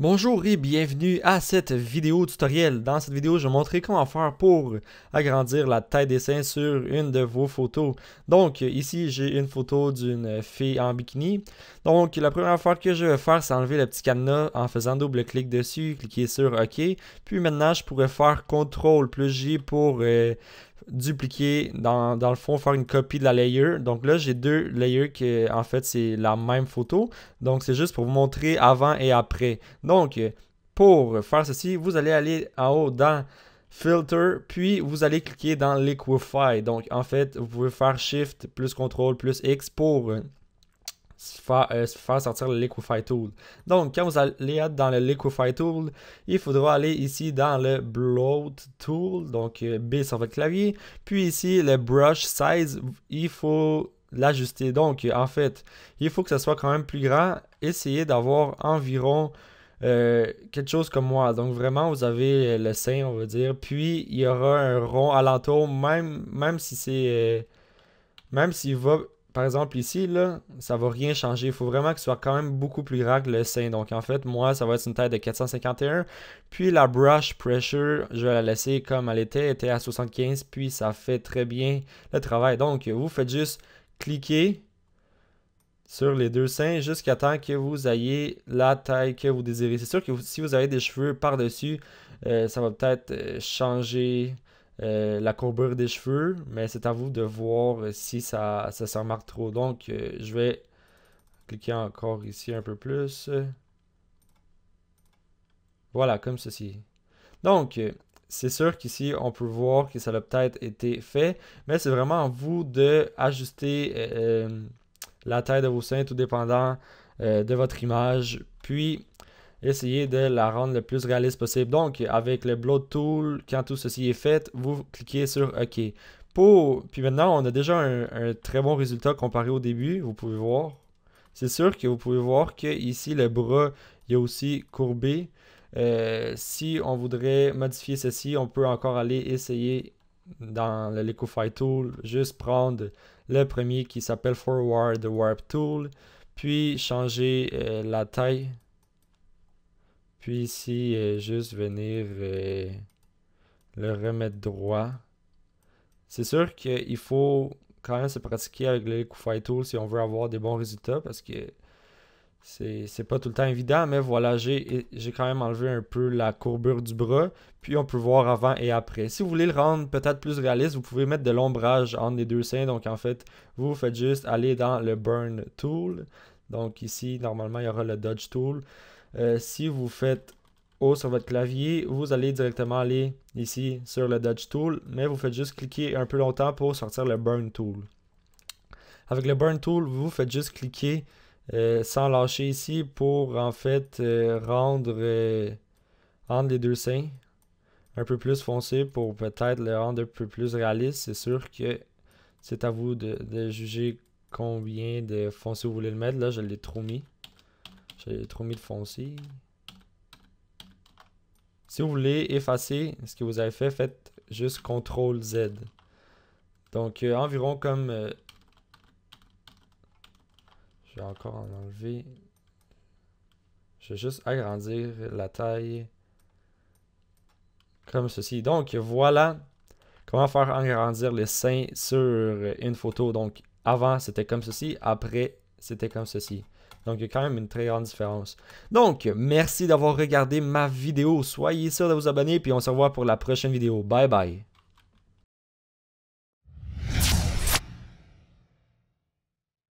Bonjour et bienvenue à cette vidéo tutoriel. Dans cette vidéo, je vais montrer comment faire pour agrandir la taille des seins sur une de vos photos. Donc ici, j'ai une photo d'une fille en bikini. Donc la première affaire que je vais faire, c'est enlever le petit cadenas en faisant double clic dessus, cliquer sur OK. Puis maintenant, je pourrais faire CTRL plus J pour dupliquer, dans le fond, faire une copie de la layer. Donc là, j'ai deux layers qui, en fait, c'est la même photo. Donc, c'est juste pour vous montrer avant et après. Donc, pour faire ceci, vous allez aller en haut dans Filter, puis vous allez cliquer dans Liquify. Donc, en fait, vous pouvez faire Shift plus CTRL plus X pour faire sortir le Liquify Tool. Donc, quand vous allez être dans le Liquify Tool, il faudra aller ici dans le Bloat Tool, donc B sur votre clavier. Puis ici, le Brush Size, il faut l'ajuster. Donc, en fait, il faut que ça soit quand même plus grand. Essayez d'avoir environ quelque chose comme moi. Donc, vraiment, vous avez le sein, on va dire. Puis, il y aura un rond alentour, même si c'est... même s'il va, par exemple ici, là, ça va rien changer. Il faut vraiment que ce soit quand même beaucoup plus grand que le sein. Donc en fait, moi, ça va être une taille de 451. Puis la brush pressure, je vais la laisser comme elle était à 75. Puis ça fait très bien le travail. Donc vous faites juste cliquer sur les deux seins jusqu'à temps que vous ayez la taille que vous désirez. C'est sûr que si vous avez des cheveux par-dessus, ça va peut-être changer la courbure des cheveux, mais c'est à vous de voir si ça se remarque trop. Donc, je vais cliquer encore ici un peu plus. Voilà, comme ceci. Donc, c'est sûr qu'ici, on peut voir que ça a peut-être été fait, mais c'est vraiment à vous de ajuster la taille de vos seins, tout dépendant de votre image. Puis, essayez de la rendre le plus réaliste possible. Donc, avec le Bloat Tool, quand tout ceci est fait, vous cliquez sur OK. Puis maintenant, on a déjà un très bon résultat comparé au début, vous pouvez voir. C'est sûr que vous pouvez voir que ici, le bras, il est aussi courbé. Si on voudrait modifier ceci, on peut encore aller essayer dans le Liquify Tool, juste prendre le premier qui s'appelle Forward Warp Tool, puis changer la taille. Puis ici, juste venir le remettre droit. C'est sûr qu'il faut quand même se pratiquer avec le Liquify Tool si on veut avoir des bons résultats parce que c'est pas tout le temps évident, mais voilà, j'ai quand même enlevé un peu la courbure du bras, puis on peut voir avant et après. Si vous voulez le rendre peut-être plus réaliste, vous pouvez mettre de l'ombrage entre les deux seins, donc en fait, vous faites juste aller dans le Burn Tool. Donc ici, normalement, il y aura le Dodge Tool. Si vous faites O sur votre clavier, vous allez directement aller ici sur le Dodge Tool, mais vous faites juste cliquer un peu longtemps pour sortir le Burn Tool. Avec le Burn Tool, vous faites juste cliquer sans lâcher ici pour en fait rendre les deux seins un peu plus foncé pour peut-être le rendre un peu plus réaliste. C'est sûr que c'est à vous de juger combien de foncé vous voulez le mettre. Là, je l'ai trop mis. J'ai trop mis de foncé. Si vous voulez effacer ce que vous avez fait, faites juste CTRL Z. Donc environ comme... je vais encore en enlever. Je vais juste agrandir la taille comme ceci. Donc voilà comment faire agrandir les seins sur une photo. Donc avant c'était comme ceci, après c'était comme ceci. Donc, il y a quand même une très grande différence. Donc, merci d'avoir regardé ma vidéo. Soyez sûr de vous abonner, puis on se revoit pour la prochaine vidéo. Bye bye.